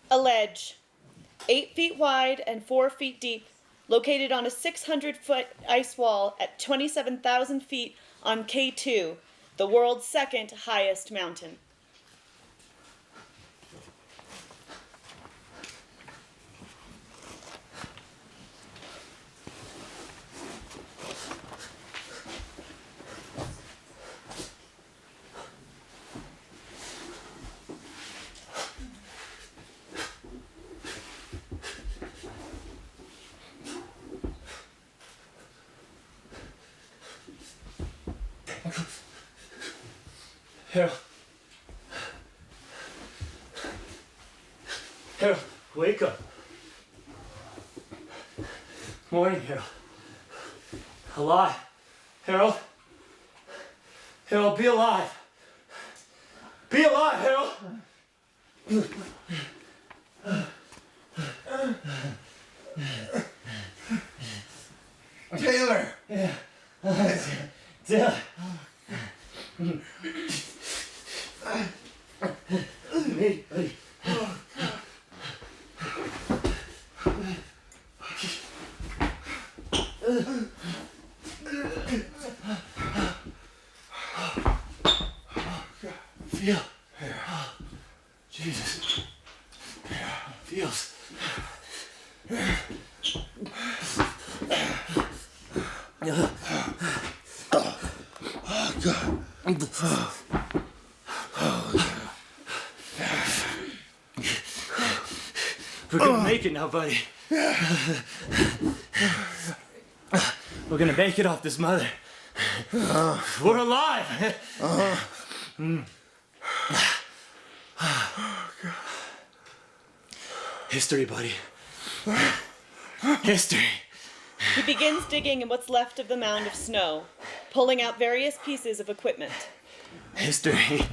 A ledge, 8 feet wide and 4 feet deep, located on a 600-foot ice wall at 27,000 feet on K2, the world's second highest mountain. Harold, wake up. Morning, Harold. Alive. Harold. Harold, be alive. Be alive, Harold. Taylor. Yeah. Taylor. Me, buddy. Feel. Jesus. Feels. Oh, God. We're gonna make it now, buddy. We're gonna make it off this mother. We're alive. History, buddy. History. He begins digging in what's left of the mound of snow, pulling out various pieces of equipment. History.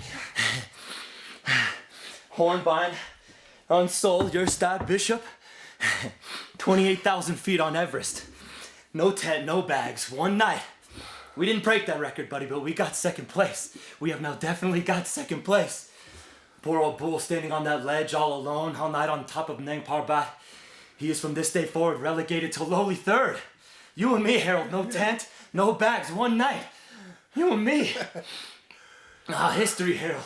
Hornbein, unsold, your stat bishop. 28,000 feet on Everest. No tent, no bags, one night. We didn't break that record, buddy, but we got second place. We have now definitely got second place. Poor old Bull standing on that ledge all alone, all night on top of Nang Parbat. He is from this day forward relegated to lowly third. You and me, Harold, no tent, no bags, one night. You and me. History, Harold.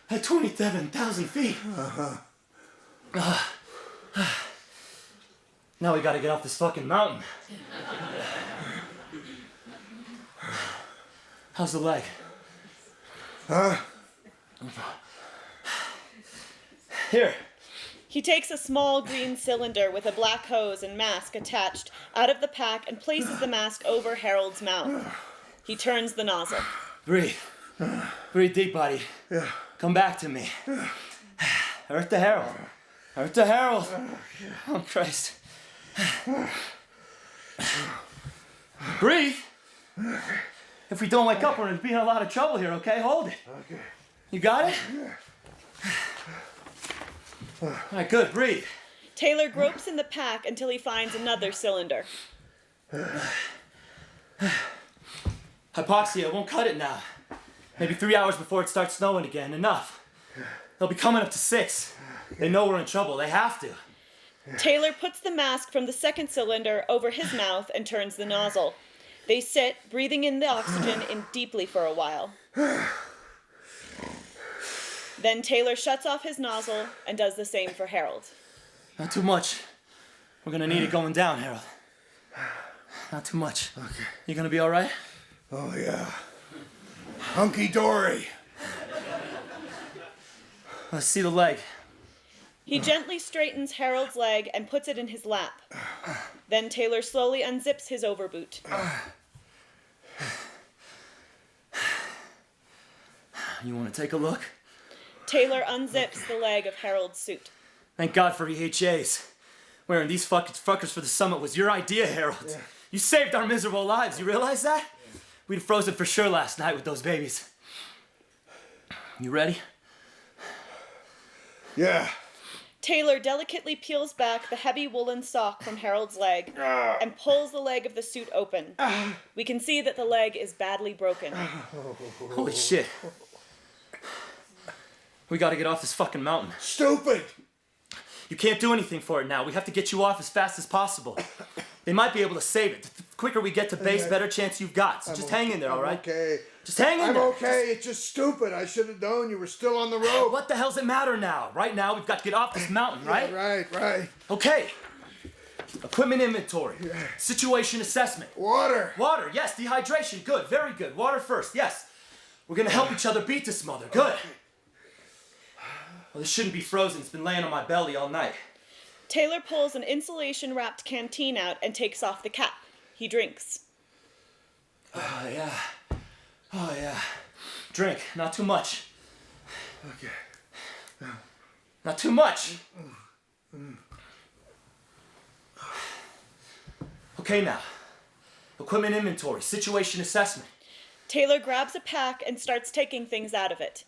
At 27,000 feet. Now we gotta get off this fucking mountain. How's the leg? Here. He takes a small green cylinder with a black hose and mask attached out of the pack and places the mask over Harold's mouth. He turns the nozzle. Breathe. Breathe deep, buddy. Yeah. Come back to me. Earth to Harold. Earth to Harold. Oh, Christ. Breathe. If we don't wake up, we're going to be in a lot of trouble here, okay? Hold it. Okay. You got it? All right, good. Breathe. Taylor gropes in the pack until he finds another cylinder. Hypoxia won't cut it now. Maybe 3 hours before it starts snowing again. Enough. They'll be coming up to 6. They know we're in trouble. They have to. Taylor puts the mask from the second cylinder over his mouth and turns the nozzle. They sit, breathing in the oxygen in deeply for a while. Then Taylor shuts off his nozzle and does the same for Harold. Not too much. We're gonna need it going down, Harold. Not too much. Okay. You gonna be all right? Oh, yeah. Hunky-dory. Let's see the leg. He gently straightens Harold's leg and puts it in his lap. Then Taylor slowly unzips his overboot. You wanna take a look? Taylor unzips the leg of Harold's suit. Thank God for EHAs. Wearing these fuckers for the summit was your idea, Harold. Yeah. You saved our miserable lives. You realize that? Yeah. We'd have frozen for sure last night with those babies. You ready? Yeah. Taylor delicately peels back the heavy woolen sock from Harold's leg and pulls the leg of the suit open. We can see that the leg is badly broken. Holy shit. We gotta get off this fucking mountain. Stupid! You can't do anything for it now. We have to get you off as fast as possible. They might be able to save it. The quicker we get to base, better chance you've got. So just hang in there, all right? Okay. Just hang in there. I'm okay. It's just stupid. I should have known you were still on the rope. What the hell's it matter now? Right now, we've got to get off this mountain, right? Yeah, right. Okay. Equipment inventory. Yeah. Situation assessment. Water. Water, yes. Dehydration, good. Very good. Water first, yes. We're going to help each other beat this mother. Good. Well, this shouldn't be frozen. It's been laying on my belly all night. Taylor pulls an insulation-wrapped canteen out and takes off the cap. He drinks. Oh, yeah. Oh, yeah. Drink. Not too much. Okay. Not too much. Okay, now. Equipment inventory. Situation assessment. Taylor grabs a pack and starts taking things out of it.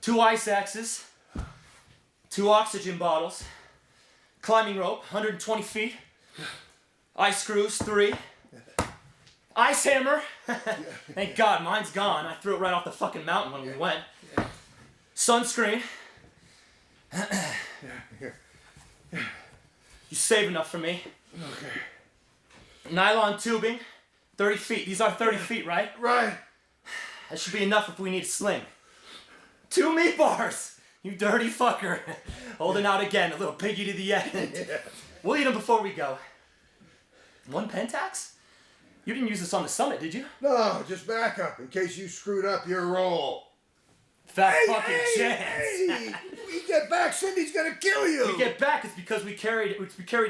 2 ice axes. 2 oxygen bottles. Climbing rope, 120 feet. Ice screws, 3. Ice hammer. Thank God, mine's gone. I threw it right off the fucking mountain when we went. Sunscreen. Here. You save enough for me. Okay. Nylon tubing, 30 feet. These are 30 feet, right? Right. That should be enough if we need a sling. 2 meat bars. You dirty fucker. Holding out again, a little piggy to the end. Yeah. We'll eat them before we go. 1 Pentax? You didn't use this on the summit, did you? No, just back up in case you screwed up your roll. Fat fucking chance. Hey! We get back, Cindy's gonna kill you. We get back, it's because we carried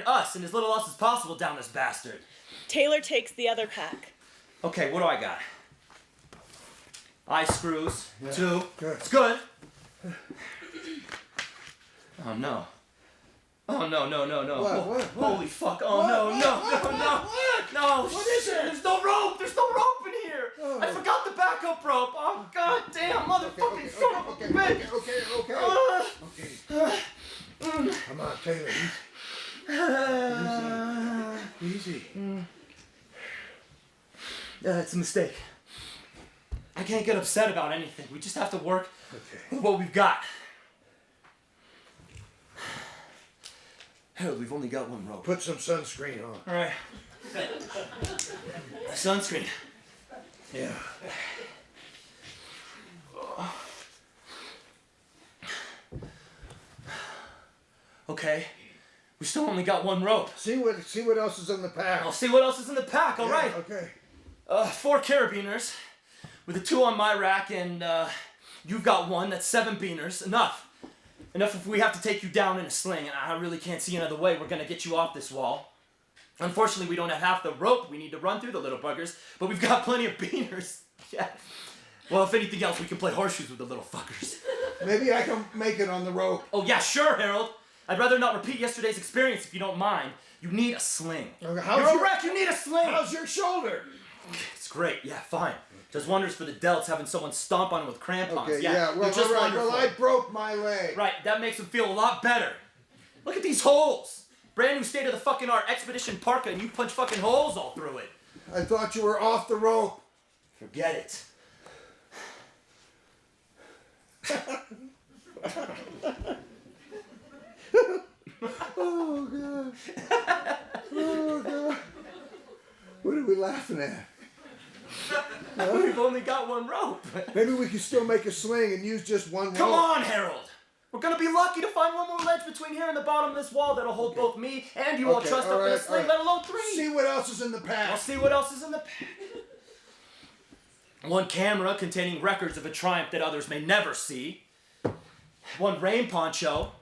us and as little us as possible down this bastard. Taylor takes the other pack. Okay, what do I got? Ice screws, 2. Good. It's good. Oh no. Oh no. What? Holy fuck. Oh What? no. What? No. What is it? There's no rope in here. Oh. I forgot the backup rope. Oh god damn, motherfucking son of a bitch. Okay. Come on, Taylor. Easy. Yeah, it's a mistake. I can't get upset about anything. We just have to work with what we've got. Harold, we've only got 1 rope. Put some sunscreen on. All right. Sunscreen. Yeah. Okay. We still only got 1 rope. See what else is in the pack. I'll see what else is in the pack, all right? Okay. 4 carabiners, with the 2 on my rack, and you've got 1. That's 7 beaners. Enough if we have to take you down in a sling, and I really can't see another way we're gonna get you off this wall. Unfortunately, we don't have half the rope we need to run through the little buggers, but we've got plenty of beaners. Yeah. Well, if anything else, we can play horseshoes with the little fuckers. Maybe I can make it on the rope. Oh yeah, sure, Harold. I'd rather not repeat yesterday's experience if you don't mind. You need a sling. Okay, You're a wreck, you need a sling! How's your shoulder? It's great, yeah, fine. Does wonders for the delts having someone stomp on them with crampons. Okay, yeah. well, You're just all right. wonderful. Well, I broke my leg. Right, that makes them feel a lot better. Look at these holes. Brand new state of the fucking art Expedition Parka, and you punch fucking holes all through it. I thought you were off the rope. Forget it. Oh god. Oh god. What are we laughing at? We've only got 1 rope. Maybe we can still make a sling and use just 1 rope. Come on, Harold. We're gonna be lucky to find 1 more ledge between here and the bottom of this wall that'll hold both me and you all trussed up in a sling, let alone 3. See what else is in the pack. I'll see what else is in the pack. 1 camera containing records of a triumph that others may never see. 1 rain poncho.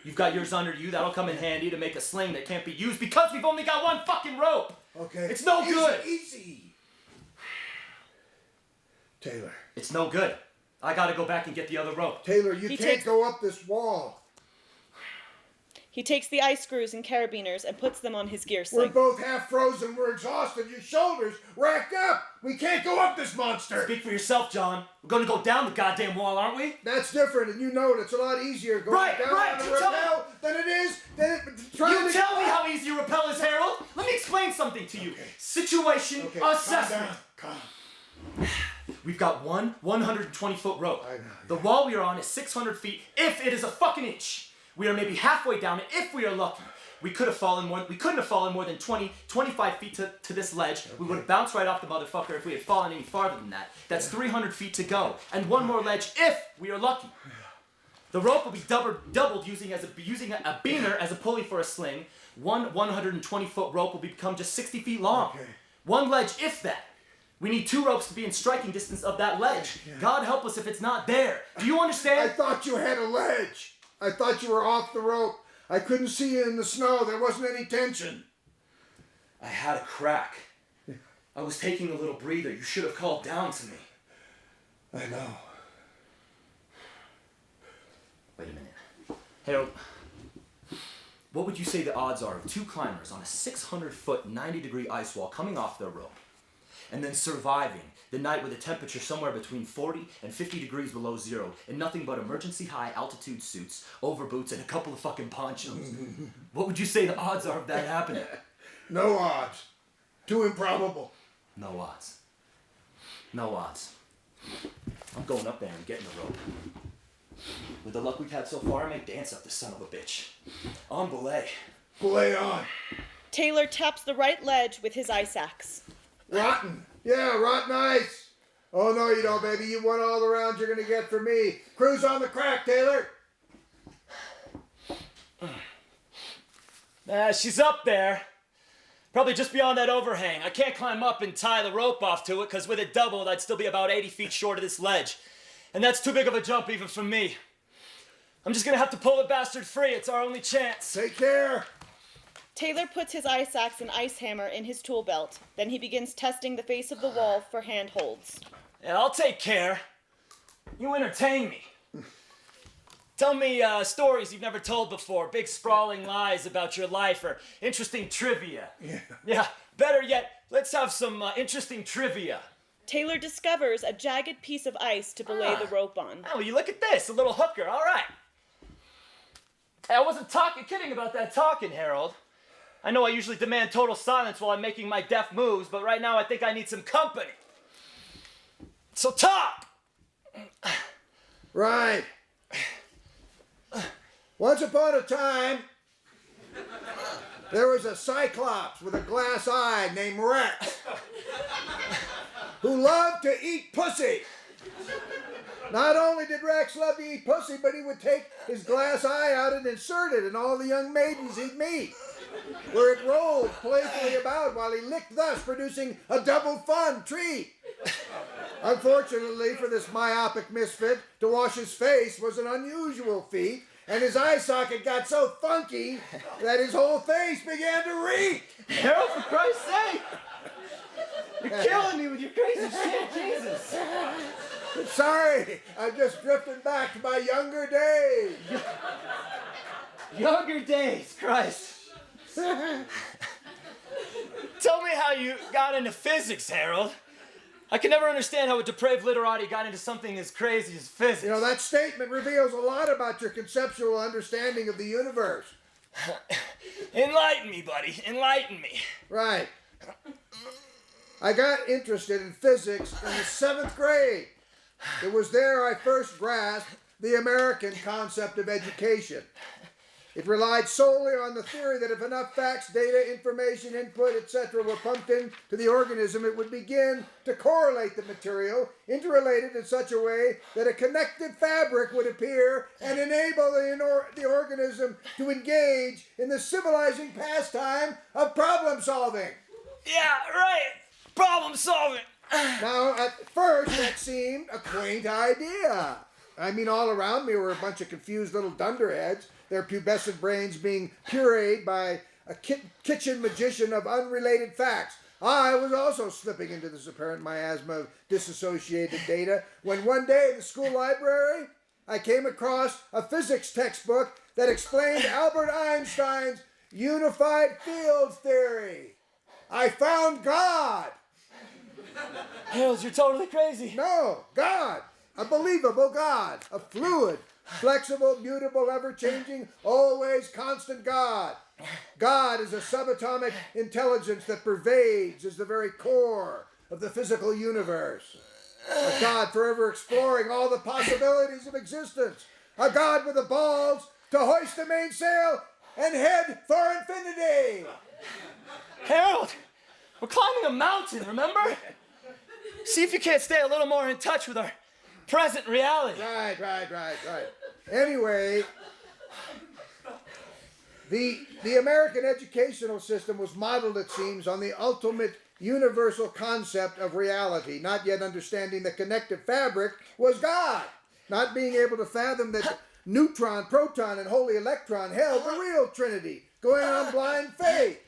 You've got yours under you. That'll come in handy to make a sling that can't be used because we've only got 1 fucking rope. Okay. It's no good. Easy. Taylor. It's no good. I gotta go back and get the other rope. Taylor, you can't go up this wall. He takes the ice screws and carabiners and puts them on his gear We're sling. both half frozen. We're exhausted. Your shoulders racked up. We can't go up this monster. Speak for yourself, John. We're gonna go down the goddamn wall, aren't we? That's different, and you know it. It's a lot easier going down Right. on a You tell rappel than it is trying You to... tell me how easy a rappel is, Harold. Let me explain something to you. Situation assessment. Calm. We've got 1 120-foot rope. I know, The wall we are on is 600 feet if it is a fucking inch. We are maybe halfway down it if we are lucky. We couldn't have fallen more than 20, 25 feet to this ledge. We would have bounced right off the motherfucker if we had fallen any farther than that. That's 300 feet to go. And one more ledge if we are lucky. The rope will be doubled using a beaner as a pulley for a sling. One 120-foot rope will become just 60 feet long. Okay. One ledge, if that. We need 2 ropes to be in striking distance of that ledge. Yeah. God help us if it's not there. Do you understand? I thought you had a ledge. I thought you were off the rope. I couldn't see you in the snow. There wasn't any tension. I had a crack. I was taking a little breather. You should have called down to me. I know. Wait a minute. Harold, what would you say the odds are of 2 climbers on a 600-foot, 90-degree ice wall coming off their rope and then surviving the night with a temperature somewhere between 40 and 50 degrees below zero in nothing but emergency high altitude suits, overboots, and a couple of fucking ponchos? What would you say the odds are of that happening? No odds. Too improbable. No odds. No odds. I'm going up there and getting the rope. With the luck we've had so far, I may dance up the son of a bitch. On belay. Belay on. Taylor taps the right ledge with his ice axe. Rotten. Yeah, rotten ice. Oh, no, you don't, baby. You won all the rounds you're going to get from me. Cruise on the crack, Taylor. She's up there. Probably just beyond that overhang. I can't climb up and tie the rope off to it, because with it doubled, I'd still be about 80 feet short of this ledge. And that's too big of a jump even for me. I'm just gonna have to pull the bastard free. It's our only chance. Take care. Taylor puts his ice axe and ice hammer in his tool belt. Then he begins testing the face of the wall for handholds. Yeah, I'll take care. You entertain me. Tell me stories you've never told before, big sprawling lies about your life, or interesting trivia. Yeah, better yet, let's have some interesting trivia. Taylor discovers a jagged piece of ice to belay the rope on. Oh, you look at this, a little hooker, all right. Hey, I wasn't kidding about that talking, Harold. I know I usually demand total silence while I'm making my deft moves, but right now I think I need some company. So talk! Right. Once upon a time, there was a cyclops with a glass eye named Rex who loved to eat pussy. Not only did Rex love to eat pussy, but he would take his glass eye out and insert it in all the young maidens he'd meet, where it rolled playfully about while he licked, thus producing a double fun treat. Unfortunately for this myopic misfit, to wash his face was an unusual feat, and his eye socket got so funky that his whole face began to reek. Harold, for Christ's sake! You're killing me with your crazy shit, Jesus! Sorry, I'm just drifting back to my younger days. Younger days, Christ. Tell me how you got into physics, Harold. I can never understand how a depraved literati got into something as crazy as physics. You know, that statement reveals a lot about your conceptual understanding of the universe. Enlighten me, buddy. Enlighten me. Right. I got interested in physics in the 7th grade. It was there I first grasped the American concept of education. It relied solely on the theory that if enough facts, data, information, input, etc. were pumped into the organism, it would begin to correlate the material, interrelated in such a way that a connected fabric would appear and enable the organism to engage in the civilizing pastime of problem solving. Yeah, right. Problem solving. Now, at first, that seemed a quaint idea. I mean, all around me were a bunch of confused little dunderheads, their pubescent brains being pureed by a kitchen magician of unrelated facts. I was also slipping into this apparent miasma of disassociated data when one day in the school library, I came across a physics textbook that explained Albert Einstein's unified field theory. I found God. Harold, you're totally crazy. No, God. A believable God. A fluid, flexible, mutable, ever-changing, always constant God. God is a subatomic intelligence that pervades as the very core of the physical universe. A God forever exploring all the possibilities of existence. A God with the balls to hoist the mainsail and head for infinity. Harold, we're climbing a mountain, remember? See if you can't stay a little more in touch with our present reality. Right. Anyway, the American educational system was modeled, it seems, on the ultimate universal concept of reality, not yet understanding the connective fabric was God, not being able to fathom that neutron, proton, and holy electron held the real trinity, going on blind faith.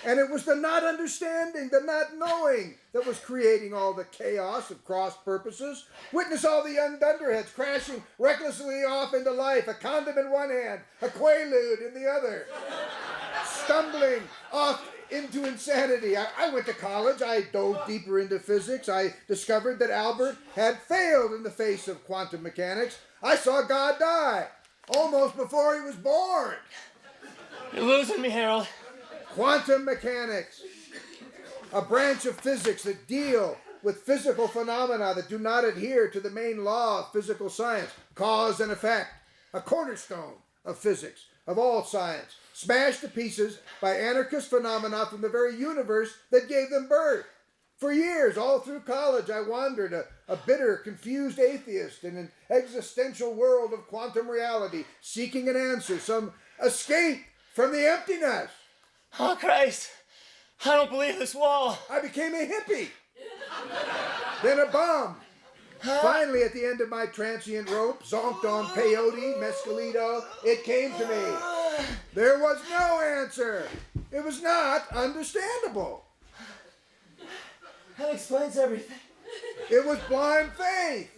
And it was the not understanding, the not knowing that was creating all the chaos of cross purposes. Witness all the young dunderheads crashing recklessly off into life, a condom in one hand, a quaalude in the other, stumbling off into insanity. I went to college. I dove deeper into physics. I discovered that Albert had failed in the face of quantum mechanics. I saw God die almost before he was born. You're losing me, Harold. Quantum mechanics, a branch of physics that deal with physical phenomena that do not adhere to the main law of physical science, cause and effect, a cornerstone of physics, of all science, smashed to pieces by anarchist phenomena from the very universe that gave them birth. For years, all through college, I wandered, a bitter, confused atheist in an existential world of quantum reality, seeking an answer, some escape from the emptiness. Oh, Christ. I don't believe this wall. I became a hippie. Then a bum. Finally, at the end of my transient rope, zonked on peyote, mescalito, it came to me. There was no answer. It was not understandable. That explains everything. It was blind faith.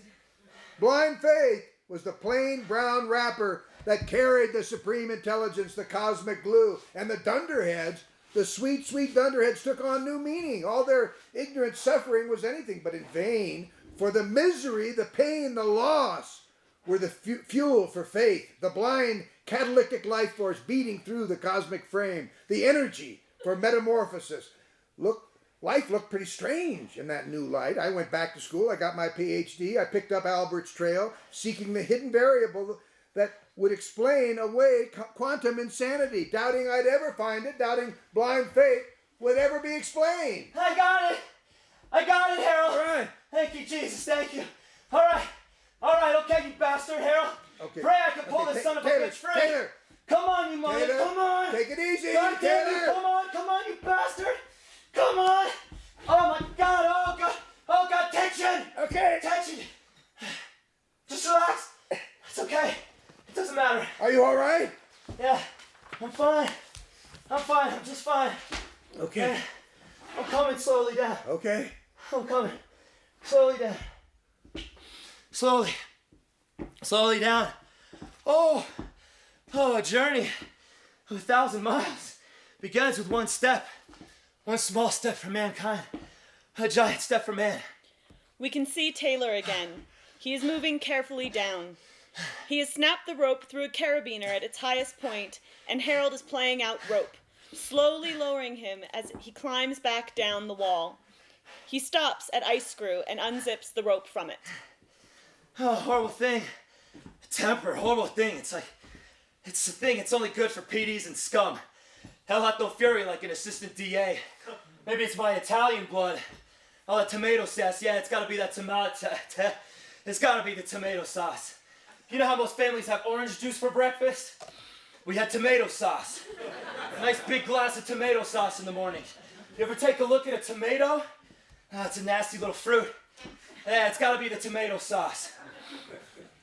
Blind faith was the plain brown wrapper that carried the supreme intelligence, the cosmic glue, and the dunderheads, the sweet, sweet dunderheads took on new meaning. All their ignorant suffering was anything but in vain, for the misery, the pain, the loss were the fuel for faith, the blind catalytic life force beating through the cosmic frame, the energy for metamorphosis. Life looked pretty strange in that new light. I went back to school, I got my PhD, I picked up Albert's trail, seeking the hidden variable that would explain away quantum insanity, doubting I'd ever find it, doubting blind faith would ever be explained. I got it, Harold. All right. Thank you, Jesus, thank you. All right, okay, you bastard, Harold. Okay. Pray I can pull this son of a bitch free. Taylor. Come on, you mother, Taylor, come on. take it easy, God damn it, Taylor. come on, you bastard. Come on. Oh, my God, oh, God, tension. Okay. Tension. Just relax. It's okay. It doesn't matter. Are you all right? Yeah, I'm fine. I'm just fine. Okay. I'm coming slowly down. Okay. I'm coming. Slowly down. Slowly down. Oh, a journey of 1,000 miles begins with one step. One small step for mankind. A giant step for man. We can see Taylor again. He is moving carefully down. He has snapped the rope through a carabiner at its highest point, and Harold is playing out rope, slowly lowering him as he climbs back down the wall. He stops at ice screw and unzips the rope from it. Oh, horrible thing. Temper, horrible thing. It's a thing. It's only good for PDs and scum. Hell hath no fury like an assistant DA. Maybe it's my Italian blood. Oh, that tomato sauce. Yeah, it's gotta be that it's gotta be the tomato sauce. You know how most families have orange juice for breakfast? We had tomato sauce. A nice big glass of tomato sauce in the morning. You ever take a look at a tomato? Oh, it's a nasty little fruit. Yeah, it's gotta be the tomato sauce.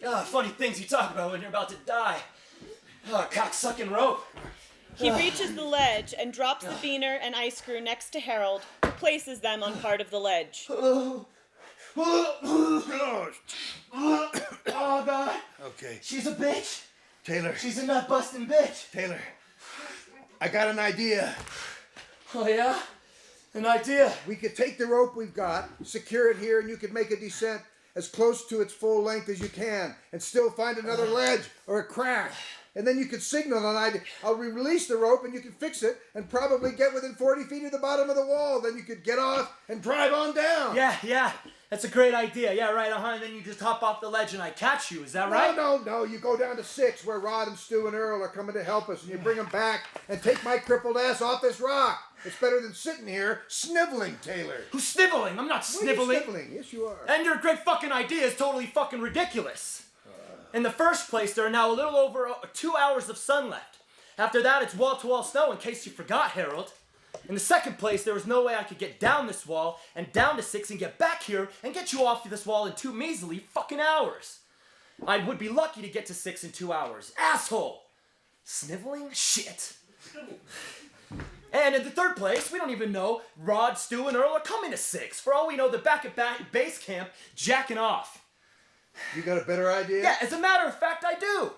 Oh, funny things you talk about when you're about to die. Oh, cock-sucking rope. He reaches the ledge and drops the beaner and ice screw next to Harold, who places them on part of the ledge. Oh, God. Okay. She's a bitch. Taylor. She's a nut-busting bitch. Taylor. I got an idea. Oh, yeah? An idea. We could take the rope we've got, secure it here, and you could make a descent as close to its full length as you can, and still find another ledge or a crack. and then you could signal and I'll release the rope and you can fix it and probably get within 40 feet of the bottom of the wall. Then you could get off and drive on down. Yeah. That's a great idea. Yeah, right, and then you just hop off the ledge and I catch you. Is that right? No. You go down to 6 where Rod and Stu and Earl are coming to help us, and you bring them back and take my crippled ass off this rock. It's better than sitting here sniveling, Taylor. Who's sniveling? I'm not sniveling. You're sniveling. Yes, you are. And your great fucking idea is totally fucking ridiculous. In the first place, there are now a little over 2 hours of sun left. After that, it's wall-to-wall snow, in case you forgot, Harold. In the second place, there was no way I could get down this wall and down to 6 and get back here and get you off this wall in 2 measly fucking hours. I would be lucky to get to 6 in 2 hours. Asshole! Sniveling? Shit. And in the third place, we don't even know Rod, Stu, and Earl are coming to 6. For all we know, they're back at base camp jacking off. You got a better idea? Yeah, as a matter of fact, I do.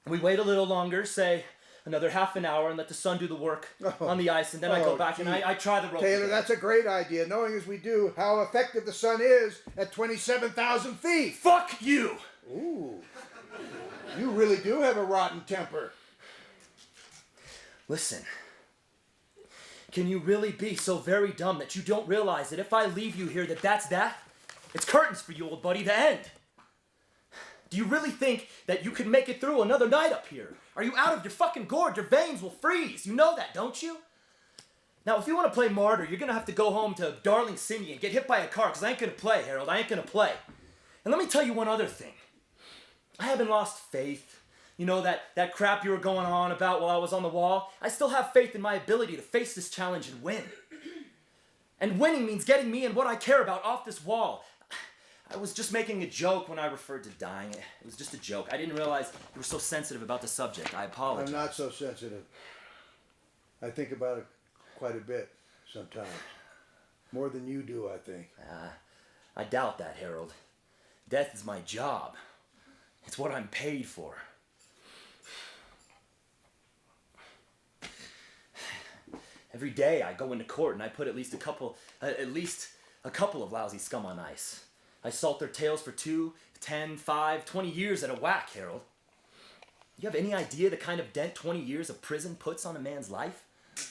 We wait a little longer, say another half an hour, and let the sun do the work on the ice, and then I go back and I try the rope. Taylor, again. that's a great idea, knowing as we do how effective the sun is at 27,000 feet. Fuck you! Ooh. You really do have a rotten temper. Listen. Can you really be so very dumb that you don't realize that if I leave you here, that's that? It's curtains for you, old buddy, the end. Do you really think that you can make it through another night up here? Are you out of your fucking gourd? Your veins will freeze. You know that, don't you? Now, if you want to play martyr, you're going to have to go home to darling Cindy and get hit by a car, because I ain't going to play, Harold. I ain't going to play. And let me tell you one other thing. I haven't lost faith. You know, that crap you were going on about while I was on the wall? I still have faith in my ability to face this challenge and win. And winning means getting me and what I care about off this wall. I was just making a joke when I referred to dying. It was just a joke. I didn't realize you were so sensitive about the subject. I apologize. I'm not so sensitive. I think about it quite a bit sometimes. More than you do, I think. I doubt that, Harold. Death is my job. It's what I'm paid for. Every day I go into court and I put at least a couple of lousy scum on ice. I salt their tails for 2, 10, 5, 20 years at a whack, Harold. You have any idea the kind of dent 20 years of prison puts on a man's life? I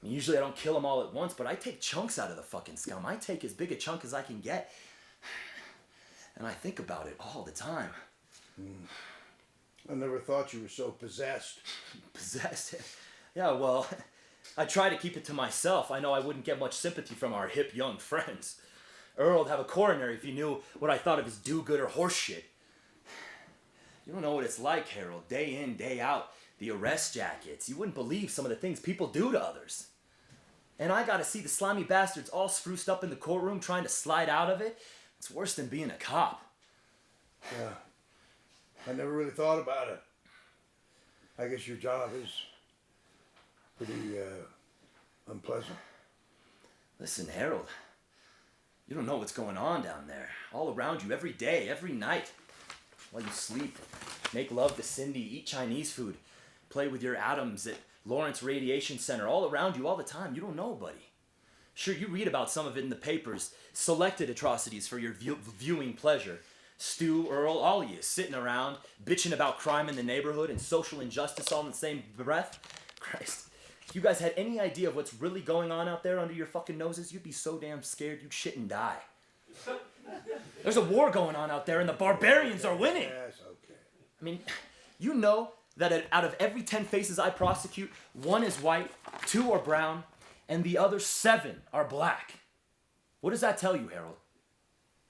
mean, usually I don't kill them all at once, but I take chunks out of the fucking scum. I take as big a chunk as I can get. And I think about it all the time. I never thought you were so possessed. Possessed? Yeah, well, I try to keep it to myself. I know I wouldn't get much sympathy from our hip young friends. Earl'd have a coronary if he knew what I thought of his do-gooder horse shit. You don't know what it's like, Harold. Day in, day out. The arrest jackets. You wouldn't believe some of the things people do to others. And I gotta see the slimy bastards all spruced up in the courtroom trying to slide out of it. It's worse than being a cop. Yeah. I never really thought about it. I guess your job is pretty unpleasant. Listen, Harold. You don't know what's going on down there. All around you, every day, every night. While you sleep, make love to Cindy, eat Chinese food, play with your atoms at Lawrence Radiation Center, all around you all the time. You don't know, buddy. Sure, you read about some of it in the papers, selected atrocities for your viewing pleasure. Stu, Earl, all of you sitting around, bitching about crime in the neighborhood and social injustice all in the same breath. Christ, if you guys had any idea of what's really going on out there under your fucking noses, you'd be so damn scared you'd shit and die. There's a war going on out there and the barbarians are winning. Yes, okay. I mean, you know that out of every 10 faces I prosecute, 1 is white, 2 are brown, and the other 7 are black. What does that tell you, Harold?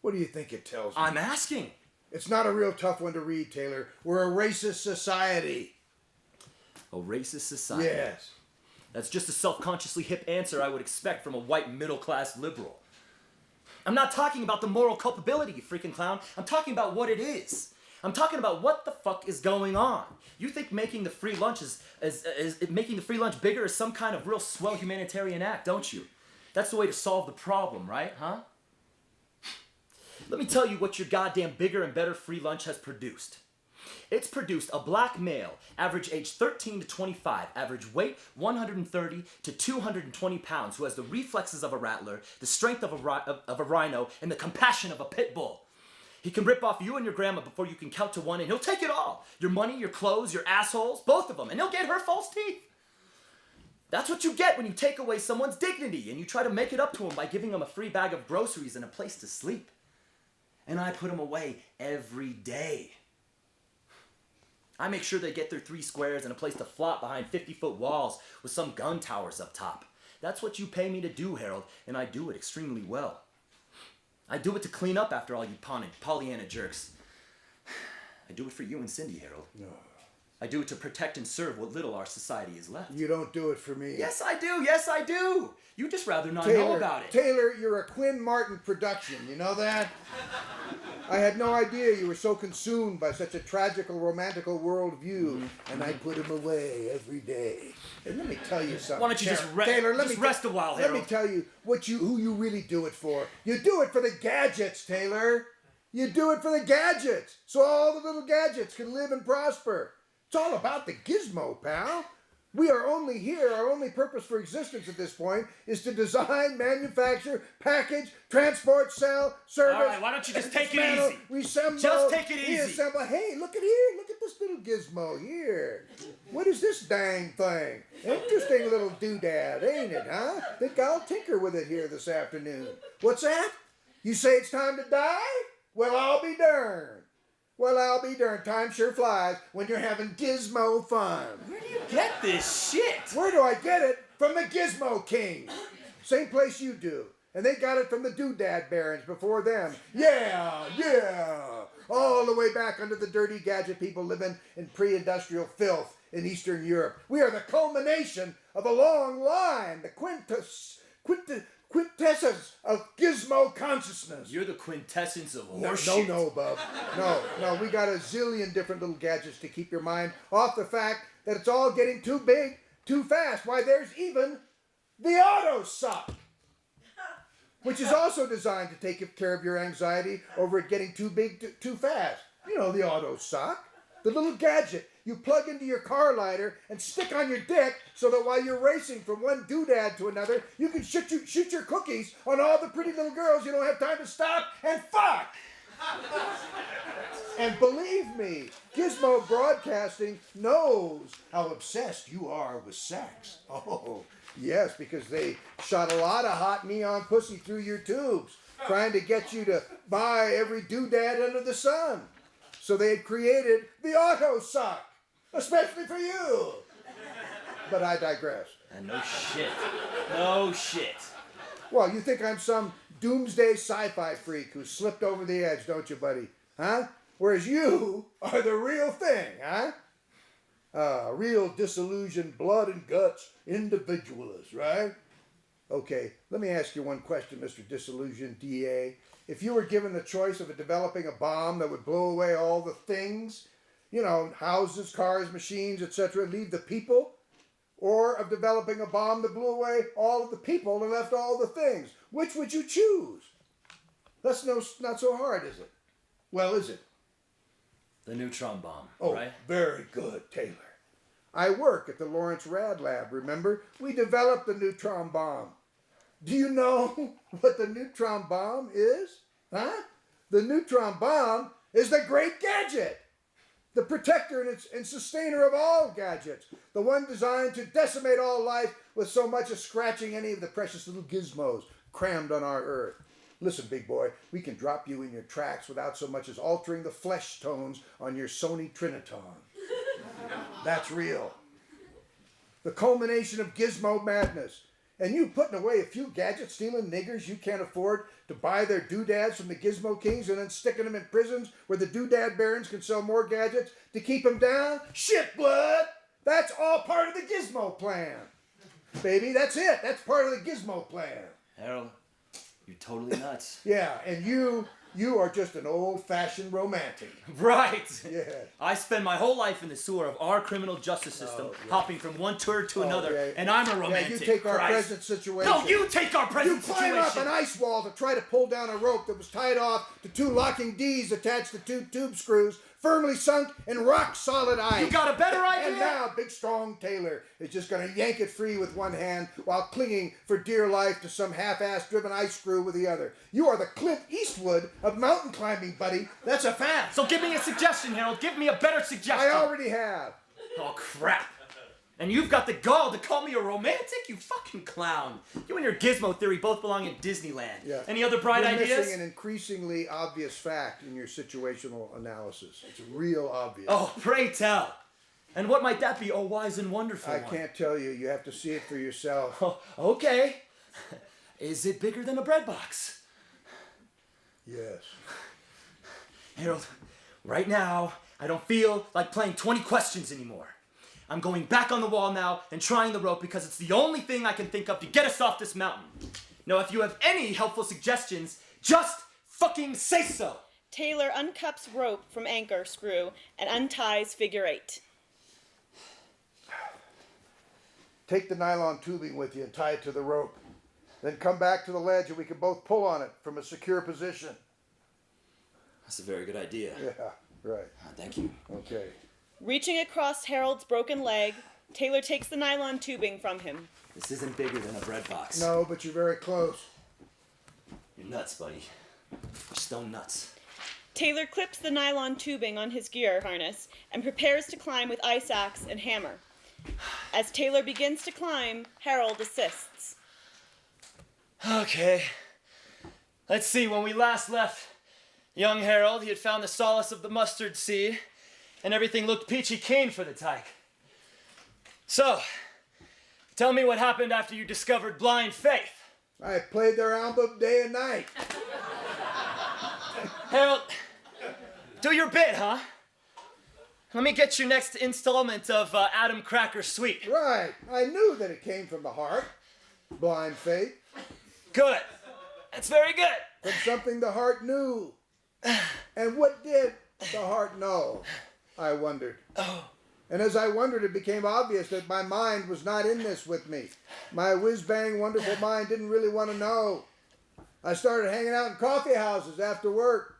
What do you think it tells me? I'm asking. It's not a real tough one to read, Taylor. We're a racist society. A racist society? Yes. That's just a self-consciously hip answer I would expect from a white middle-class liberal. I'm not talking about the moral culpability, you freaking clown. I'm talking about what it is. I'm talking about what the fuck is going on. You think making the free lunch is making the free lunch bigger is some kind of real swell humanitarian act, don't you? That's the way to solve the problem, right? Huh? Let me tell you what your goddamn bigger and better free lunch has produced. It's produced a black male, average age 13 to 25, average weight 130 to 220 pounds, who has the reflexes of a rattler, the strength of a rhino, and the compassion of a pit bull. He can rip off you and your grandma before you can count to one, and he'll take it all. Your money, your clothes, your assholes, both of them, and he'll get her false teeth. That's what you get when you take away someone's dignity and you try to make it up to him by giving him a free bag of groceries and a place to sleep. And I put him away every day. I make sure they get their 3 squares and a place to flop behind 50-foot walls with some gun towers up top. That's what you pay me to do, Harold, and I do it extremely well. I do it to clean up after all you Pollyanna jerks. I do it for you and Cindy, Harold. No. I do it to protect and serve what little our society is left. You don't do it for me. Yes, I do. Yes, I do. You just rather not know about it. Taylor, you're a Quinn Martin production. You know that? I had no idea you were so consumed by such a tragical, romantical worldview, and I put him away every day. And let me tell you something. Why don't you Taylor, just rest a while, Harold? Let me tell you who you really do it for. You do it for the gadgets, Taylor. You do it for the gadgets, so all the little gadgets can live and prosper. It's all about the gizmo, pal. We are only here, our only purpose for existence at this point is to design, manufacture, package, transport, sell, service. All right, why don't you just take it easy? Reassemble, just take it easy. Reassemble. Hey, look at here. Look at this little gizmo here. What is this dang thing? Interesting little doodad, ain't it, huh? Think I'll tinker with it here this afternoon. What's that? You say it's time to die? Well, I'll be darned. Well, I'll be darned. Time sure flies when you're having gizmo fun. Where do you get this shit? Where do I get it? From the Gizmo King. Same place you do. And they got it from the Doodad Barons before them. Yeah. All the way back under the dirty gadget people living in pre-industrial filth in Eastern Europe. We are the culmination of a long line. The quintessence of gizmo consciousness. You're the quintessence of horseshit. No, Bub. No, we got a zillion different little gadgets to keep your mind off the fact that it's all getting too big, too fast. Why, there's even the auto sock, which is also designed to take care of your anxiety over it getting too big, too fast. You know the auto sock, the little gadget you plug into your car lighter and stick on your dick so that while you're racing from one doodad to another, you can shoot your cookies on all the pretty little girls you don't have time to stop and fuck. And believe me, Gizmo Broadcasting knows how obsessed you are with sex. Oh, yes, because they shot a lot of hot neon pussy through your tubes, trying to get you to buy every doodad under the sun. So they had created the auto sock, especially for you. But I digress. And no shit. Well, you think I'm some doomsday sci-fi freak who slipped over the edge, don't you, buddy? Huh? Whereas you are the real thing, huh? Real disillusioned blood and guts individualist, right? Okay, let me ask you one question, Mr. Disillusioned DA. If you were given the choice of developing a bomb that would blow away all the things, you know, houses, cars, machines, etc., leave the people, or of developing a bomb that blew away all of the people and left all the things, which would you choose? That's not so hard, is it? Well, is it? The Neutron Bomb, Oh, right? Very good, Taylor. I work at the Lawrence Rad Lab, remember? We developed the Neutron Bomb. Do you know what the Neutron Bomb is? Huh? The Neutron Bomb is the great gadget. The protector and sustainer of all gadgets. The one designed to decimate all life with so much as scratching any of the precious little gizmos crammed on our earth. Listen, big boy, we can drop you in your tracks without so much as altering the flesh tones on your Sony Triniton. That's real. The culmination of gizmo madness. And you putting away a few gadget-stealing niggers you can't afford to buy their doodads from the Gizmo Kings and then sticking them in prisons where the doodad barons can sell more gadgets to keep them down? Shit, blood! That's all part of the Gizmo plan. Baby, that's it. That's part of the Gizmo plan. Harold, you're totally nuts. Yeah, and you are just an old-fashioned romantic. Right. Yeah. I spend my whole life in the sewer of our criminal justice system, hopping from one turd to another, yeah. and I'm a romantic. Yeah, you take our Christ. present situation. No, you take our present You climb up an situation. ice wall to try to pull down a rope that was tied off to 2 locking D's attached to 2 tube screws, firmly sunk in rock-solid ice. You got a better idea? And now Big Strong Taylor is just going to yank it free with one hand while clinging for dear life to some half-ass driven ice screw with the other. You are the Clint Eastwood of mountain climbing, buddy. That's a fact. So give me a suggestion, Harold. Give me a better suggestion. I already have. Oh, crap. And you've got the gall to call me a romantic? You fucking clown. You and your gizmo theory both belong in Disneyland. Yeah. Any other bright You're ideas? missing an increasingly obvious fact in your situational analysis. It's real obvious. Oh, pray tell. And what might that be, oh wise and wonderful I one? can't tell you. You have to see it for yourself. Oh, okay. Is it bigger than a bread box? Yes. Harold, right now, I don't feel like playing 20 questions anymore. I'm going back on the wall now and trying the rope because it's the only thing I can think of to get us off this mountain. Now, if you have any helpful suggestions, just fucking say so. Taylor uncups rope from anchor screw and unties figure 8. Take the nylon tubing with you and tie it to the rope. Then come back to the ledge and we can both pull on it from a secure position. That's a very good idea. Yeah, right. Thank you. Okay. Reaching across Harold's broken leg, Taylor takes the nylon tubing from him. This isn't bigger than a bread box. No, but you're very close. You're nuts, buddy. You're stone nuts. Taylor clips the nylon tubing on his gear harness and prepares to climb with ice axe and hammer. As Taylor begins to climb, Harold assists. Okay. Let's see, when we last left young Harold, he had found the solace of the mustard seed, and everything looked peachy keen for the tyke. So, tell me what happened after you discovered blind faith. I played their album day and night. Harold, do your bit, huh? Let me get your next installment of Adam Cracker Sweet. Right. I knew that it came from the heart. Blind faith. Good. That's very good. From something the heart knew. And what did the heart know? I wondered. Oh. And as I wondered, it became obvious that my mind was not in this with me. My whiz-bang, wonderful mind didn't really want to know. I started hanging out in coffee houses after work,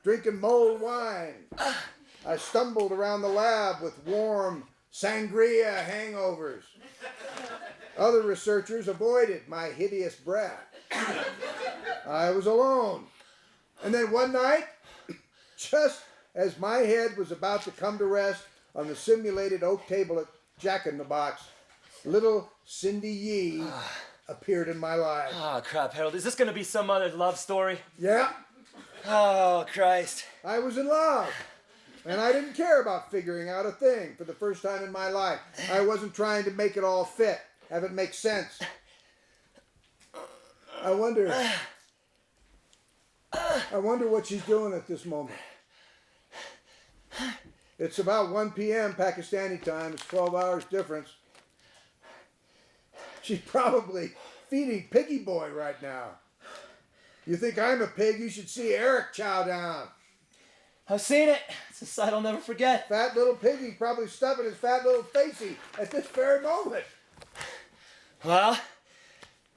drinking mulled wine. I stumbled around the lab with warm sangria hangovers. Other researchers avoided my hideous breath. I was alone. And then one night, just as my head was about to come to rest on the simulated oak table at Jack-in-the-Box, little Cindy Yee appeared in my life. Oh, crap, Harold. Is this going to be some other love story? Yeah, Oh, Christ. I was in love. And I didn't care about figuring out a thing for the first time in my life. I wasn't trying to make it all fit, have it make sense. I wonder what she's doing at this moment. It's about 1 p.m. Pakistani time. It's 12 hours difference. She's probably feeding Piggy Boy right now. You think I'm a pig? You should see Eric chow down. I've seen it. It's a sight I'll never forget. Fat little piggy probably stuffing his fat little facey at this very moment. Well,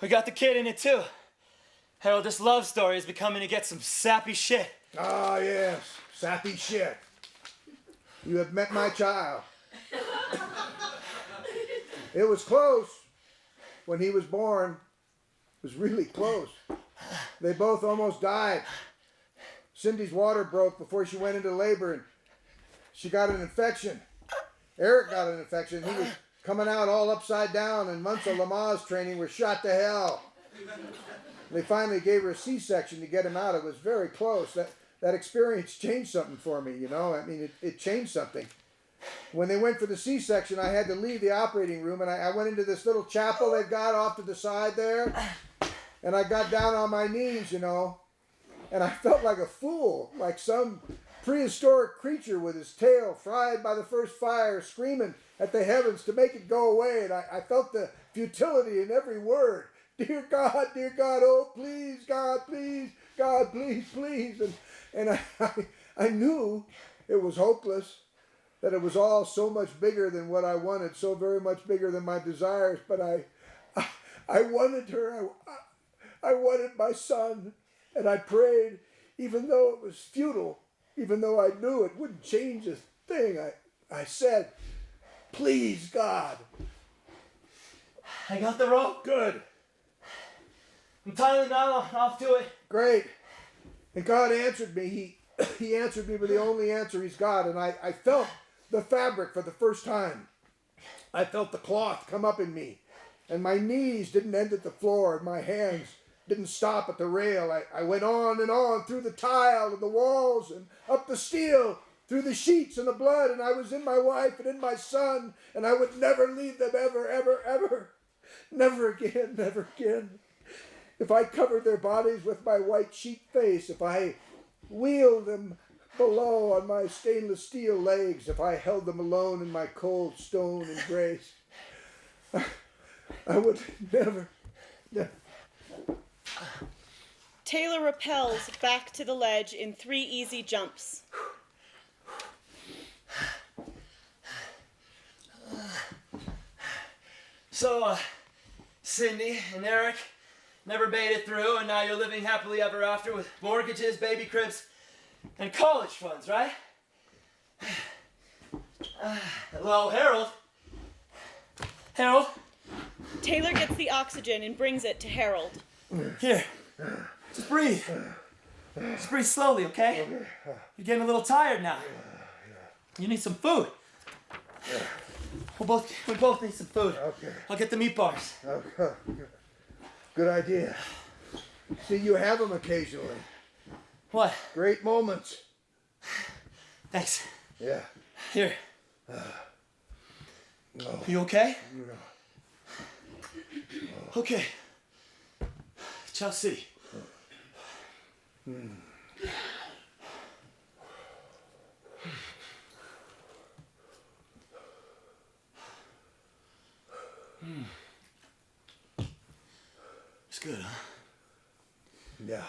we got the kid in it too. Harold, this love story is becoming to get some sappy shit. Ah, yes, sappy shit. You have met my child. It was close when he was born. It was really close. They both almost died. Cindy's water broke before she went into labor and she got an infection. Eric got an infection. He was coming out all upside down and months of Lamaze training were shot to hell. They finally gave her a C-section to get him out. It was very close. That experience changed something for me, you know. I mean, it changed something. When they went for the C-section, I had to leave the operating room, and I went into this little chapel they've got off to the side there, and I got down on my knees, you know, and I felt like a fool, like some prehistoric creature with his tail fried by the first fire, screaming at the heavens to make it go away, and I felt the futility in every word. Dear God, oh, please, God, please, God, please, please. And I knew it was hopeless, that it was all so much bigger than what I wanted, so very much bigger than my desires, but I wanted her, I wanted my son, and I prayed, even though it was futile, even though I knew it wouldn't change a thing, I said, please, God. I got the rope. Good. I'm tying the nylon off to it. Great. And God answered me. He answered me with the only answer he's got. And I felt the fabric for the first time. I felt the cloth come up in me. And my knees didn't end at the floor. And my hands didn't stop at the rail. I went on and on through the tile and the walls and up the steel, through the sheets and the blood. And I was in my wife and in my son. And I would never leave them ever, ever, ever. Never again, never again. If I covered their bodies with my white sheet face, if I wheeled them below on my stainless steel legs, if I held them alone in my cold stone embrace, I would never. Taylor rappels back to the ledge in 3 easy jumps. So, Cindy and Eric never made it through, and now you're living happily ever after with mortgages, baby cribs, and college funds, right? Hello, Harold. Harold? Taylor gets the oxygen and brings it to Harold. Here. Just breathe. Just breathe slowly, okay? You're getting a little tired now. You need some food. We both need some food. Okay. I'll get the meat bars. Okay. Good idea. See, you have them occasionally. What? Great moments. Thanks. Yeah. Here. No. You okay? No. Okay. Ciao City. It's good, huh? Yeah.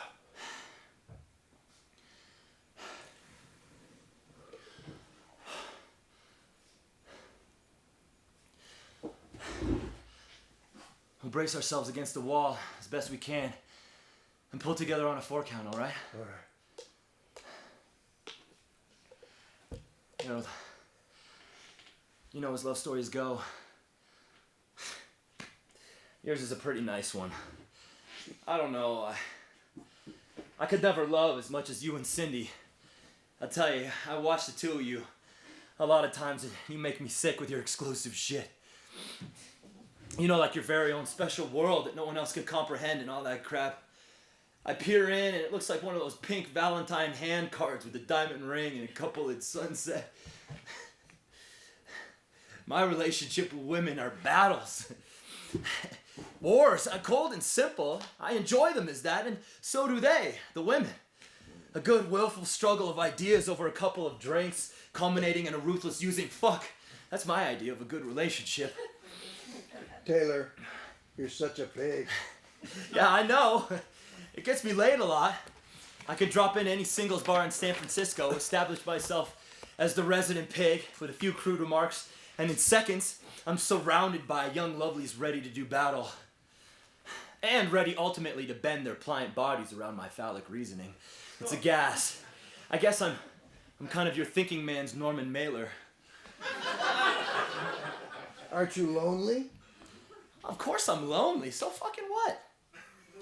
We'll brace ourselves against the wall as best we can and pull together on a 4 count, all right? All right. Harold, you know as love stories go, yours is a pretty nice one. I don't know, I could never love as much as you and Cindy. I tell you, I watch the two of you a lot of times and you make me sick with your exclusive shit. You know, like your very own special world that no one else could comprehend and all that crap. I peer in and it looks like one of those pink Valentine hand cards with a diamond ring and a couple at sunset. My relationship with women are battles. Wars, cold and simple. I enjoy them as that, and so do they, the women. A good, willful struggle of ideas over a couple of drinks, culminating in a ruthless using fuck. That's my idea of a good relationship. Taylor, you're such a pig. Yeah, I know. It gets me laid a lot. I could drop in any singles bar in San Francisco, establish myself as the resident pig with a few crude remarks, and in seconds, I'm surrounded by young lovelies ready to do battle. And ready ultimately to bend their pliant bodies around my phallic reasoning. It's a gas. I guess I'm kind of your thinking man's Norman Mailer. Aren't you lonely? Of course I'm lonely. So fucking what?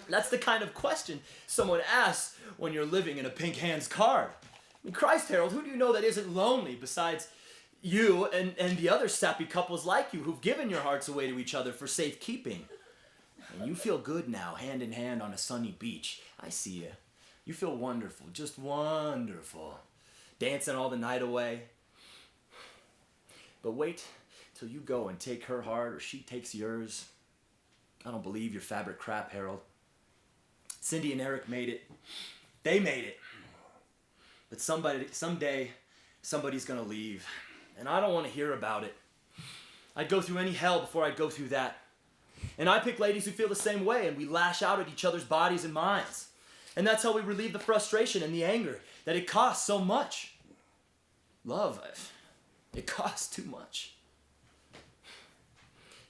That's the kind of question someone asks when you're living in a pink hands card. I mean, Christ, Harold, who do you know that isn't lonely besides you and the other sappy couples like you who've given your hearts away to each other for safekeeping? And you feel good now, hand in hand on a sunny beach. I see you. You feel wonderful, just wonderful. Dancing all the night away. But wait till you go and take her heart or she takes yours. I don't believe your fabric crap, Harold. Cindy and Eric made it. They made it. But someday, somebody's gonna leave. And I don't want to hear about it. I'd go through any hell before I'd go through that. And I pick ladies who feel the same way, and we lash out at each other's bodies and minds. And that's how we relieve the frustration and the anger that it costs so much. Love, it costs too much.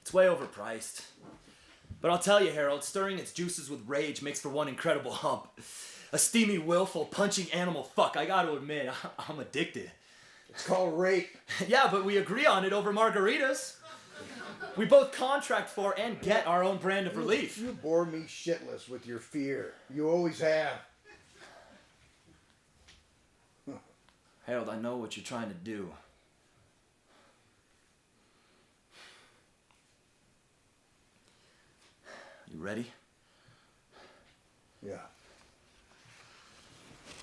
It's way overpriced. But I'll tell you, Harold, stirring its juices with rage makes for one incredible hump. A steamy, willful, punching animal fuck. I gotta admit, I'm addicted. It's called rape. Yeah, but we agree on it over margaritas. We both contract for and get our own brand of relief. You bore me shitless with your fear. You always have. Harold, I know what you're trying to do. You ready? Yeah.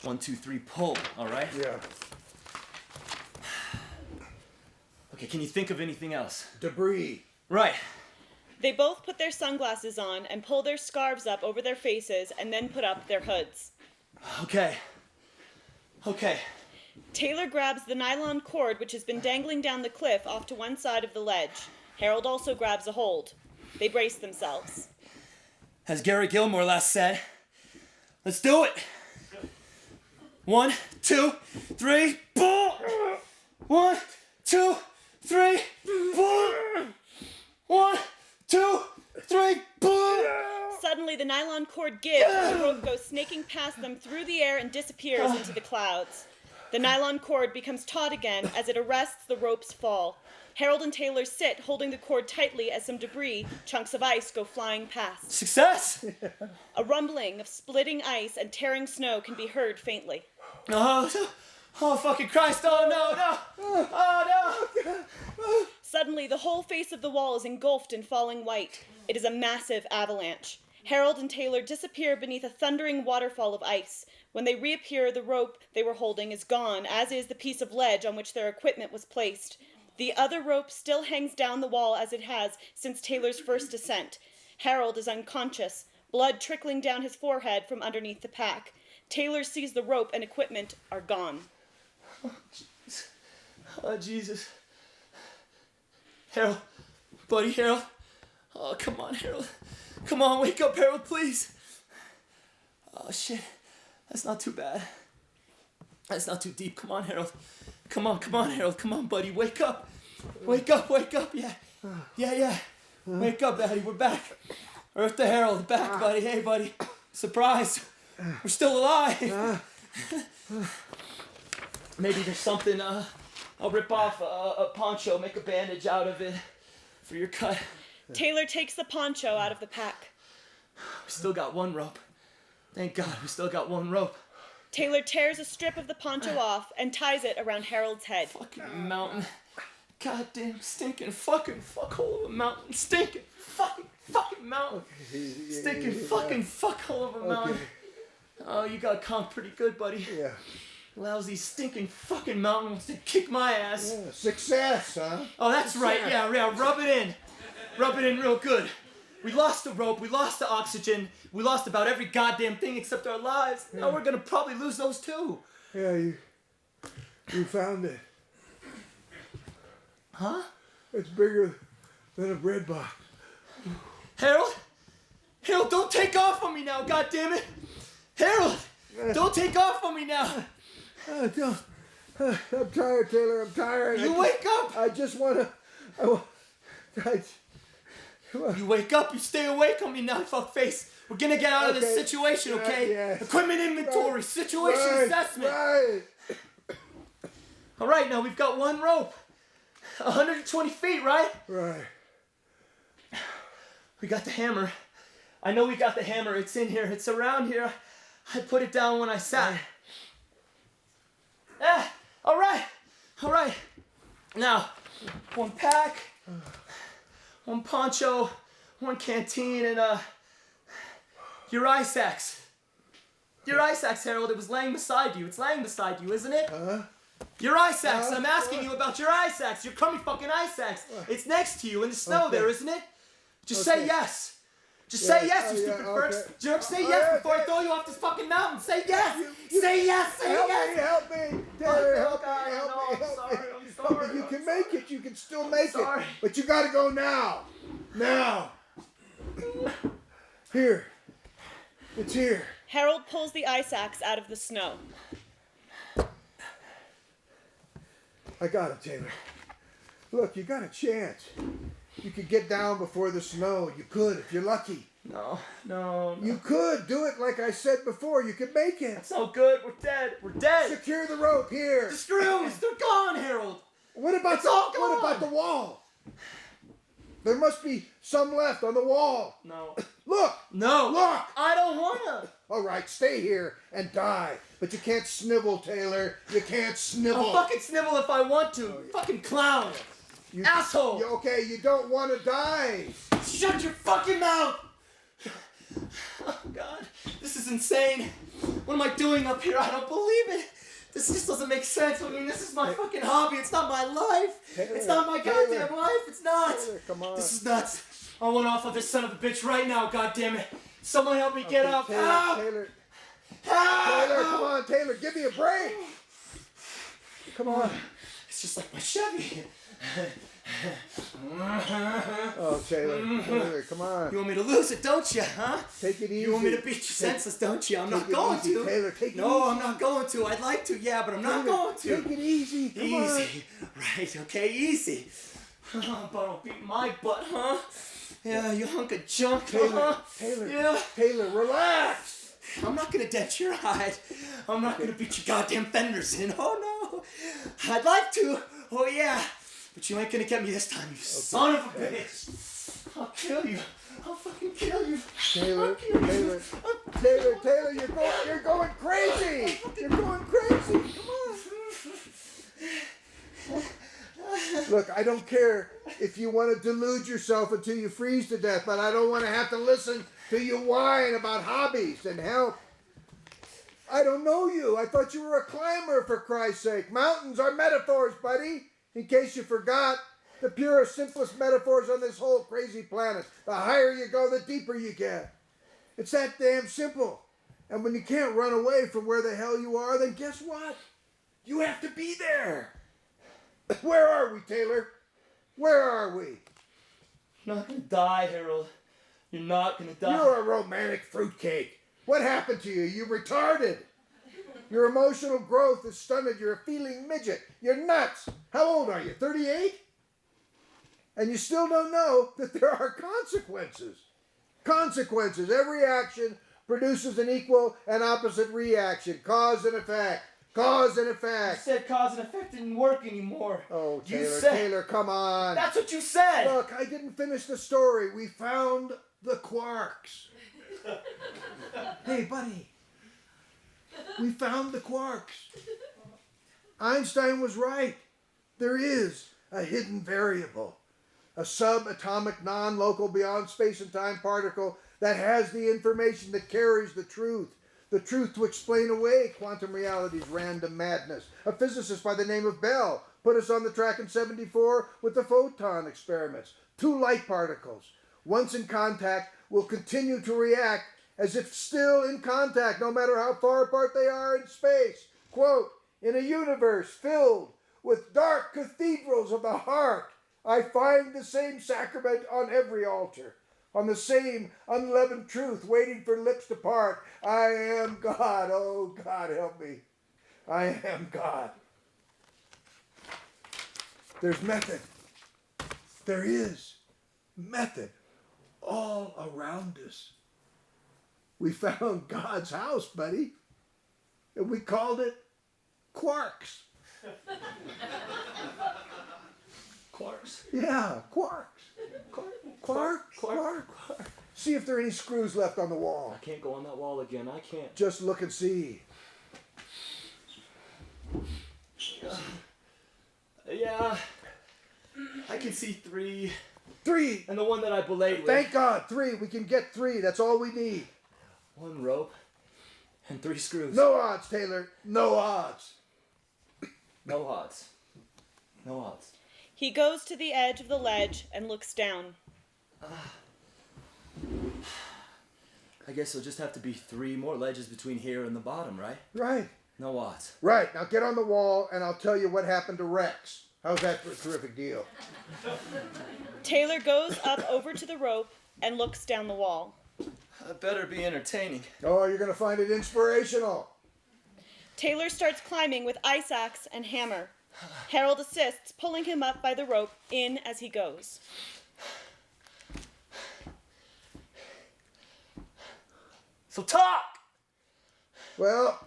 1, 2, 3, pull, all right? Yeah. Okay, can you think of anything else? Debris. Right. They both put their sunglasses on and pull their scarves up over their faces and then put up their hoods. Okay. Okay. Taylor grabs the nylon cord which has been dangling down the cliff off to one side of the ledge. Harold also grabs a hold. They brace themselves. As Gary Gilmore last said, let's do it. 1, 2, 3, pull. 1, 2, 3, pull. 1, 2, 3, pull. Suddenly, the nylon cord gives and the rope goes snaking past them through the air and disappears into the clouds. The nylon cord becomes taut again as it arrests the rope's fall. Harold and Taylor sit, holding the cord tightly as some debris, chunks of ice, go flying past. Success! A rumbling of splitting ice and tearing snow can be heard faintly. Oh, fucking Christ, oh no! Oh no! Suddenly, the whole face of the wall is engulfed in falling white. It is a massive avalanche. Harold and Taylor disappear beneath a thundering waterfall of ice. When they reappear, the rope they were holding is gone, as is the piece of ledge on which their equipment was placed. The other rope still hangs down the wall as it has since Taylor's first descent. Harold is unconscious, blood trickling down his forehead from underneath the pack. Taylor sees the rope and equipment are gone. Oh, Jesus. Harold. Buddy, Harold. Oh, come on, Harold. Come on, wake up, Harold, please. Oh, shit. That's not too bad. That's not too deep. Come on, Harold. Come on, Harold. Come on, buddy. Wake up. Wake up. Yeah. Yeah. Wake up, Daddy. We're back. Earth to Harold. Back, buddy. Hey, buddy. Surprise. We're still alive. Maybe there's something, I'll rip off a poncho, make a bandage out of it for your cut. Taylor takes the poncho out of the pack. We still got one rope. Thank God, we still got one rope. Taylor tears a strip of the poncho off and ties it around Harold's head. Fucking mountain. Goddamn stinking fucking fuckhole of a mountain. Stinking fucking mountain. Stinking fucking fuckhole of a mountain. Oh, you got conked pretty good, buddy. Yeah. Lousy stinking fucking mountain wants to kick my ass. Yeah. Success, huh? Oh, that's right. Yeah. Rub it in. Rub it in real good. We lost the rope. We lost the oxygen. We lost about every goddamn thing except our lives. Yeah. Now we're gonna probably lose those too. Yeah, you found it. Huh? It's bigger than a bread box. Harold, don't take off on me now. God damn it, Harold, don't take off on me now. I'm tired, Taylor. I'm tired. You wake up. I just want to. You wake up. You stay awake on me now, fuckface. We're gonna get out of this situation, okay? Yeah. Equipment inventory, situation assessment. Right. All right, now we've got one rope. 120 feet, right? Right. We got the hammer. I know we got the hammer. It's in here. It's around here. I put it down when I sat. All right. Now, one pack, one poncho, one canteen, and your ice axe. Your ice axe, Harold. It was laying beside you. It's laying beside you, isn't it? Your ice axe. I'm asking you about your ice axe. Your crummy fucking ice axe. It's next to you in the snow there, isn't it? Just say yes. Just say yes, you stupid jerk. Say yes before I throw you off this fucking mountain. Say yes. Say yes. Say yes. Help me. Taylor, help me. I'm sorry. You can make it. You can still make Sorry. it. But you got to go now. Now. Here. It's here. Harold pulls the ice axe out of the snow. I got it, Taylor. Look, you got a chance. You could get down before the snow. You could, if you're lucky. No. You could do it like I said before. You could make it. It's no good. We're dead. We're dead. Secure the rope here. The screws. They're gone, Harold. What about What about the wall? There must be some left on the wall. No. Look! No! Look! I don't wanna! All right, stay here and die. But you can't snivel, Taylor. You can't snivel. I'll fucking snivel if I want to. Oh, yeah. Fucking clown! Asshole! Okay, you don't want to die. Shut your fucking mouth! Oh God, this is insane. What am I doing up here? I don't believe it. This just doesn't make sense. I mean, this is my fucking hobby. It's not my life. Taylor, it's not my Taylor. goddamn life. It's not. Taylor, come on. This is nuts. I want off of this son of a bitch right now. God damn it! Someone help me get up. Taylor, Help! Taylor, Help! Taylor, come on, Taylor, give me a break. Come on. It's just like my Chevy. Oh, Taylor, come on. You want me to lose it, don't you, huh? Take it easy. You want me to beat you senseless, don't you? I'm not Take it going easy, to. Taylor, take it No, easy. I'm not going to. I'd like to, yeah, but I'm not Taylor, going to. Take it easy. Come on. Easy. Right, okay, easy. But don't beat my butt, huh? Yeah, you hunk of junk, Taylor, huh? Taylor, Yeah. Taylor, relax. I'm not gonna dent your hide. I'm not gonna beat your goddamn fenders in. Oh no. I'd like to. Oh yeah. But you ain't gonna get me this time, you son of a bitch. I'll kill you. I'll fucking kill you. Taylor, I'll kill you. Taylor, you're going crazy. You're going crazy. Come on. Look, I don't care if you want to delude yourself until you freeze to death, but I don't want to have to listen to you whine about hobbies and help. I don't know you. I thought you were a climber, for Christ's sake. Mountains are metaphors, buddy. In case you forgot, the purest, simplest metaphors on this whole crazy planet. The higher you go, the deeper you get. It's that damn simple. And when you can't run away from where the hell you are, then guess what? You have to be there. Where are we, Taylor? Where are we? You're not gonna die, Harold. You're not gonna die. You're a romantic fruitcake. What happened to you? You retarded. Your emotional growth is stunted. You're a feeling midget. You're nuts. How old are you? 38? And you still don't know that there are consequences. Consequences. Every action produces an equal and opposite reaction. Cause and effect. Cause and You effect. said cause and effect didn't work anymore. Oh, You Taylor, said- Taylor, come on. That's what you said. Look, I didn't finish the story. We found the quarks. Hey, buddy. We found the quarks. Einstein was right. There is a hidden variable, a subatomic, non-local, beyond space and time particle that has the information that carries the truth to explain away quantum reality's random madness. A physicist by the name of Bell put us on the track in '74 with the photon experiments. Two light particles, once in contact, will continue to react as if still in contact, no matter how far apart they are in space. Quote, in a universe filled with dark cathedrals of the heart, I find the same sacrament on every altar, on the same unleavened truth waiting for lips to part. I am God. Oh, God, help me. I am God. There's method. There is method all around us. We found God's house, buddy, and we called it Quarks. Quarks. Yeah, Quarks. Quark. See if there are any screws left on the wall. I can't go on that wall again. I can't. Just look and see. Yeah. I can see 3. 3. And the one that I belayed with. Thank God, 3. We can get 3. That's all we need. 1 rope and 3 screws. No odds, Taylor. No odds. No odds. No odds. He goes to the edge of the ledge and looks down. I guess there'll just have to be 3 more ledges between here and the bottom, right? Right. No odds. Right. Now get on the wall and I'll tell you what happened to Rex. How's that for a terrific deal? Taylor goes up over to the rope and looks down the wall. That better be entertaining. Oh, you're going to find it inspirational. Taylor starts climbing with ice axe and hammer. Harold assists, pulling him up by the rope in as he goes. So talk! Well,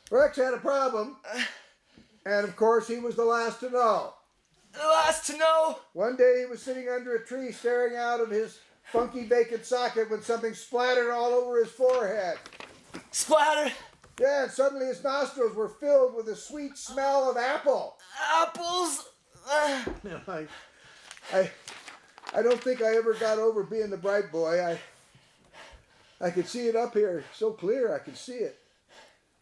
Rex had a problem. And of course, he was the last to know. The last to know. One day he was sitting under a tree staring out of his funky vacant socket when something splattered all over his forehead. Splatter! Yeah, and suddenly his nostrils were filled with the sweet smell of apple. Apples! I don't think I ever got over being the bright boy. I could see it up here so clear. I could see it.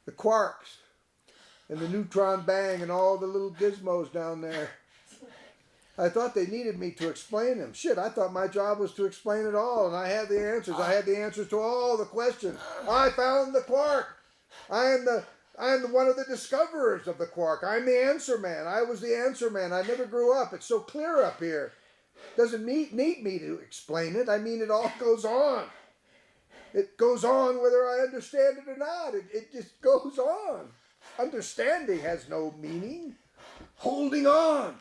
The quarks and the neutron bang and all the little gizmos down there. I thought they needed me to explain them. Shit, I thought my job was to explain it all, and I had the answers. I had the answers to all the questions. I found the quark. I am one of the discoverers of the quark. I'm the answer man. I was the answer man. I never grew up. It's so clear up here. Doesn't need me to explain it. I mean, it all goes on. It goes on whether I understand it or not. It just goes on. Understanding has no meaning. Holding on.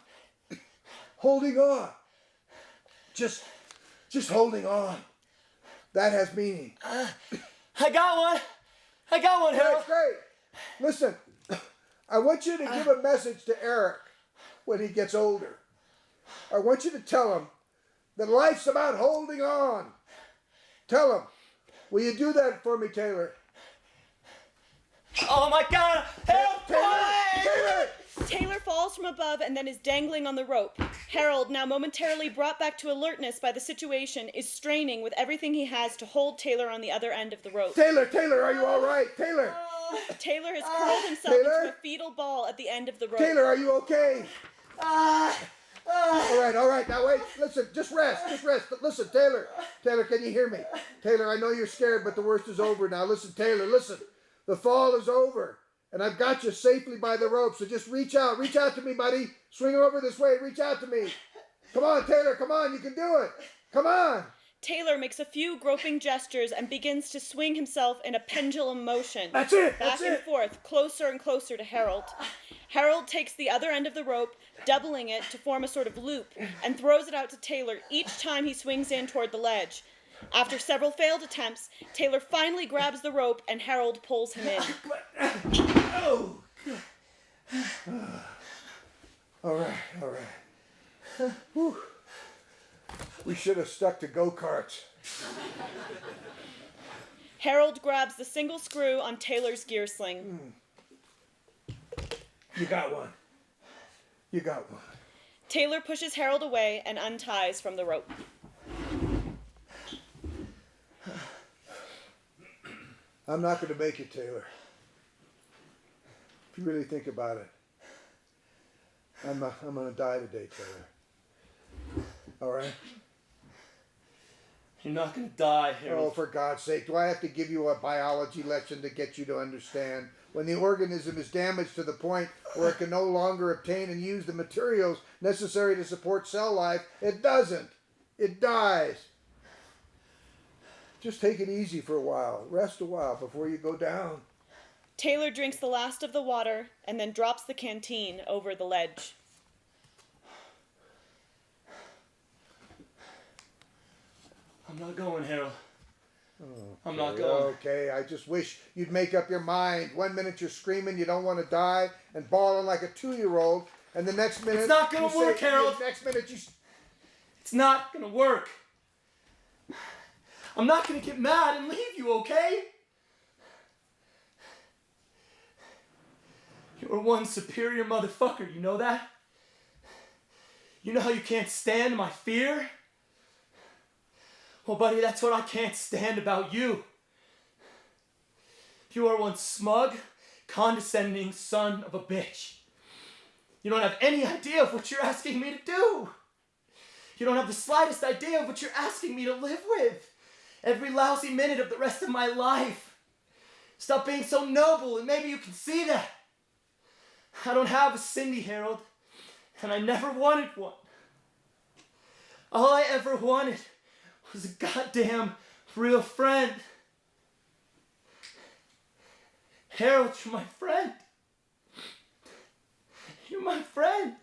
Holding on. Just holding on. That has meaning. I got one, Harold. Great. Listen, I want you to give a message to Eric when he gets older. I want you to tell him that life's about holding on. Tell him. Will you do that for me, Taylor? Oh my God! Help! Taylor! Taylor falls from above and then is dangling on the rope. Harold, now momentarily brought back to alertness by the situation, is straining with everything he has to hold Taylor on the other end of the rope. Taylor, are you all right? Taylor! Taylor has curled himself Taylor? into a fetal ball at the end of the rope. Taylor, are you okay? All right. Now wait, listen, just rest. Listen, Taylor, can you hear me? Taylor, I know you're scared, but the worst is over now. Listen, Taylor, listen. The fall is over, and I've got you safely by the rope, so just reach out to me, buddy. Swing over this way, reach out to me. Come on, Taylor, come on, you can do it. Come on. Taylor makes a few groping gestures and begins to swing himself in a pendulum motion. That's it. Back and forth, closer and closer to Harold. Harold takes the other end of the rope, doubling it to form a sort of loop, and throws it out to Taylor each time he swings in toward the ledge. After several failed attempts, Taylor finally grabs the rope and Harold pulls him in. All right. Whew. We should have stuck to go-karts. Harold grabs the single screw on Taylor's gear sling. You got one. Taylor pushes Harold away and unties from the rope. I'm not going to make it, Taylor. If you really think about it, I'm going to die today, Taylor. All right? You're not gonna die, Harold. Oh, for God's sake, do I have to give you a biology lesson to get you to understand? When the organism is damaged to the point where it can no longer obtain and use the materials necessary to support cell life, it doesn't. It dies. Just take it easy for a while. Rest a while before you go down. Taylor drinks the last of the water and then drops the canteen over the ledge. I'm not going, Harold. Okay, I'm not going. Okay, I just wish you'd make up your mind. 1 minute you're screaming you don't want to die and bawling like a 2-year-old, and the next minute... It's not going to work, Harold. The next minute you... It's not going to work. I'm not going to get mad and leave you, okay? You're one superior motherfucker, you know that? You know how you can't stand my fear? Well, buddy, that's what I can't stand about you. You are one smug, condescending son of a bitch. You don't have any idea of what you're asking me to do. You don't have the slightest idea of what you're asking me to live with. Every lousy minute of the rest of my life. Stop being so noble and maybe you can see that. I don't have a Cindy, Harold, and I never wanted one. All I ever wanted was a goddamn real friend. Harold, you're my friend. You're my friend.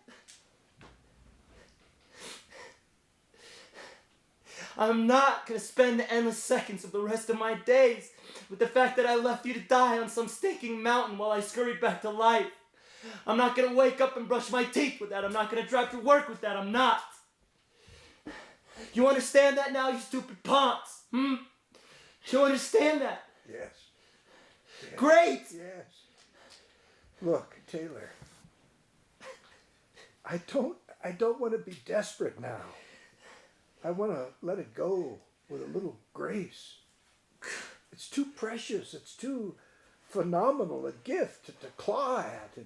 I'm not going to spend the endless seconds of the rest of my days with the fact that I left you to die on some stinking mountain while I scurried back to life. I'm not going to wake up and brush my teeth with that. I'm not going to drive to work with that. I'm not. You understand that now, you stupid punks? You understand that? Yes. Great! Yes. Look, Taylor. I don't want to be desperate now. I want to let it go with a little grace. It's too precious. It's too phenomenal a gift to claw at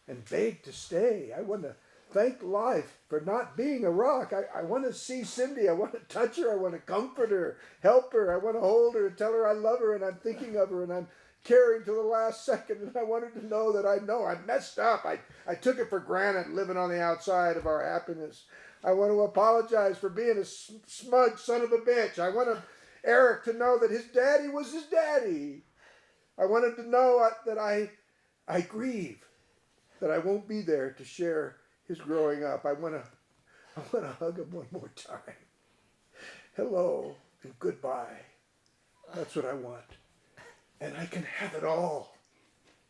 and beg to stay. I want to thank life for not being a rock. I want to see Cindy. I want to touch her. I want to comfort her, help her. I want to hold her and tell her I love her and I'm thinking of her and I'm caring to the last second. And I want her to know that I know I messed up. I took it for granted living on the outside of our happiness. I want to apologize for being a smug son of a bitch. I want Eric to know that his daddy was his daddy. I want him to know that I grieve, that I won't be there to share his growing up. I want to hug him one more time. Hello and goodbye. That's what I want. And I can have it all.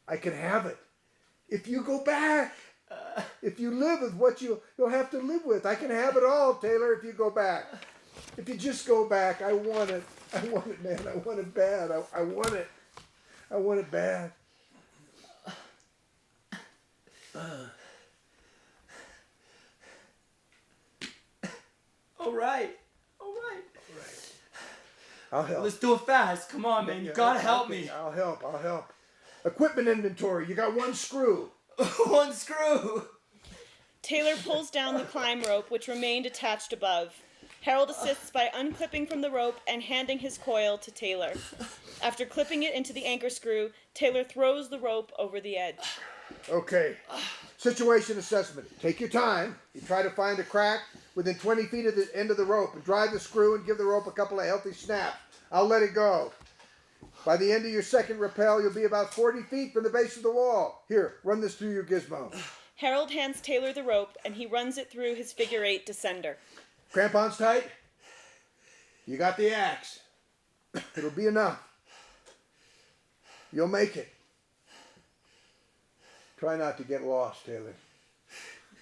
I can have it. If you go back, if you live with what you'll have to live with, I can have it all, Taylor, if you go back. If you just go back, I want it. I want it, man. I want it bad. I want it. I want it bad. All right. I'll help. Let's do it fast. Come on, man. You gotta help me. I'll help. Equipment inventory. You got one screw. One screw. Taylor pulls down the climb rope, which remained attached above. Harold assists by unclipping from the rope and handing his coil to Taylor. After clipping it into the anchor screw, Taylor throws the rope over the edge. Okay. Situation assessment. Take your time. You try to find a crack within 20 feet of the end of the rope and drive the screw and give the rope a couple of healthy snaps. I'll let it go. By the end of your second rappel, you'll be about 40 feet from the base of the wall. Here, run this through your gizmo. Harold hands Taylor the rope, and he runs it through his figure-8 descender. Crampons tight? You got the axe. It'll be enough. You'll make it. Try not to get lost, Taylor.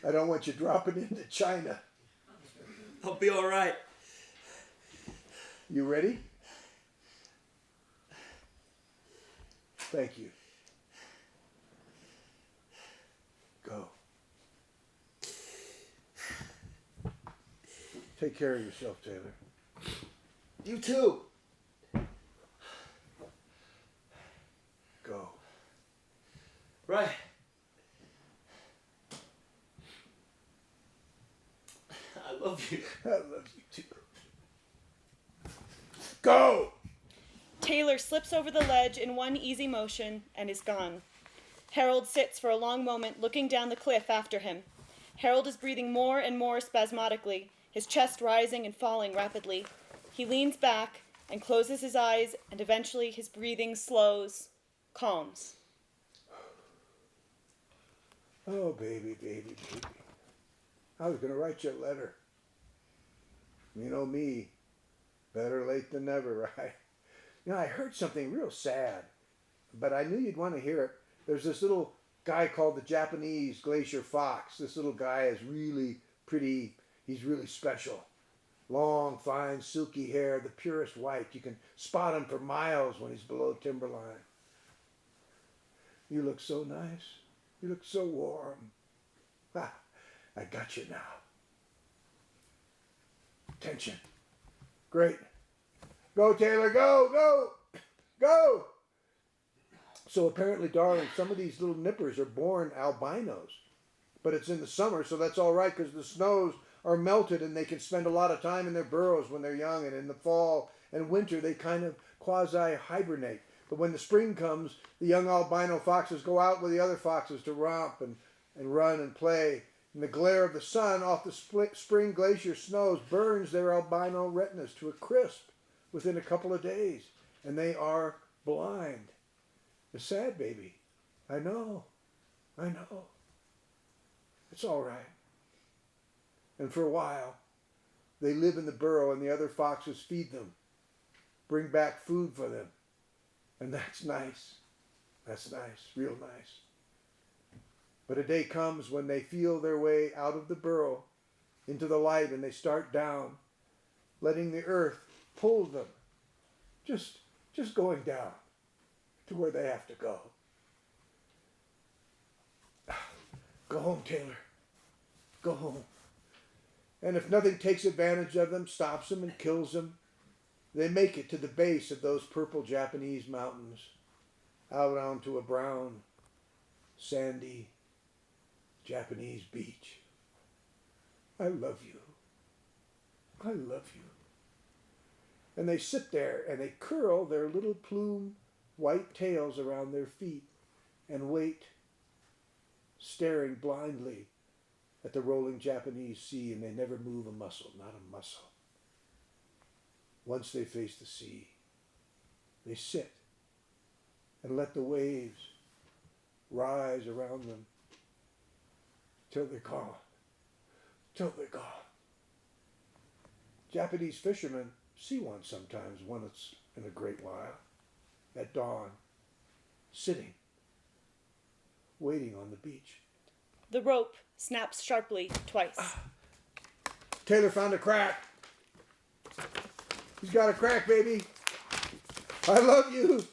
I don't want you dropping into China. I'll be all right. You ready? Thank you. Go. Take care of yourself, Taylor. You too. Go. Right. I love you. I love you too. Go! Taylor slips over the ledge in one easy motion and is gone. Harold sits for a long moment looking down the cliff after him. Harold is breathing more and more spasmodically, his chest rising and falling rapidly. He leans back and closes his eyes, and eventually his breathing slows, calms. Oh, baby, baby, baby. I was going to write you a letter. You know me, better late than never, right? You know, I heard something real sad, but I knew you'd want to hear it. There's this little guy called the Japanese Glacier Fox. This little guy is really pretty. He's really special. Long, fine, silky hair, the purest white. You can spot him for miles when he's below timberline. You look so nice. You look so warm. Ah, I got you now. Tension. Great. Go, Taylor, go, go, go. So apparently, darling, some of these little nippers are born albinos. But it's in the summer, so that's all right because the snows are melted and they can spend a lot of time in their burrows when they're young. And in the fall and winter, they kind of quasi-hibernate. But when the spring comes, the young albino foxes go out with the other foxes to romp and run and play. And the glare of the sun off the spring glacier snows burns their albino retinas to a crisp within a couple of days. And they are blind. It's sad, baby. I know. It's all right. And for a while, they live in the burrow and the other foxes feed them, bring back food for them. And that's nice. That's nice, real nice. But a day comes when they feel their way out of the burrow into the light and they start down. letting the earth pull them, just going down to where they have to go. Go home, Taylor. Go home. And if nothing takes advantage of them, stops them, and kills them, they make it to the base of those purple Japanese mountains, out onto a brown, sandy Japanese beach. I love you. I love you. And they sit there and they curl their little plume white tails around their feet and wait, staring blindly at the rolling Japanese sea, and they never move a muscle, not a muscle. Once they face the sea, they sit and let the waves rise around them till they're gone, till they're gone. Japanese fishermen see one sometimes once in a great while, at dawn, sitting, waiting on the beach. The rope snaps sharply twice. Taylor found a crack. He's got a crack, baby. I love you.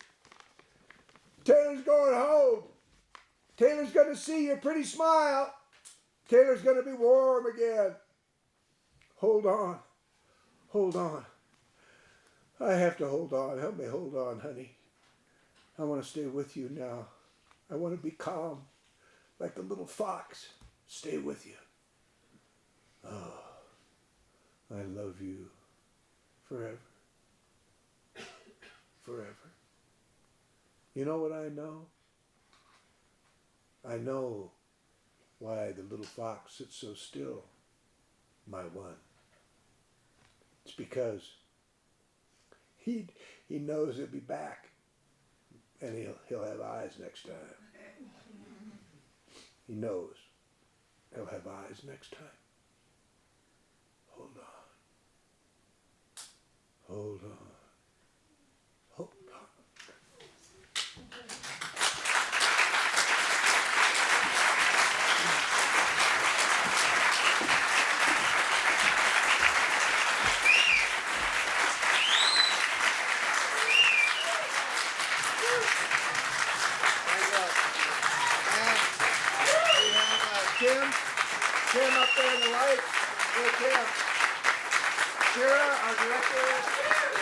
Taylor's going home. Taylor's going to see your pretty smile. Taylor's going to be warm again. Hold on. Hold on. I have to hold on. Help me hold on, honey. I want to stay with you now. I want to be calm, like the little fox. Stay with you. Oh, I love you forever. Forever. You know what I know? I know why the little fox sits so still, my one. It's because he knows he'll be back, and he'll have eyes next time. He knows he'll have eyes next time. Hold on. Hold on. Hold on. Tim up there in the light. Hey, Tim. Shira, our director.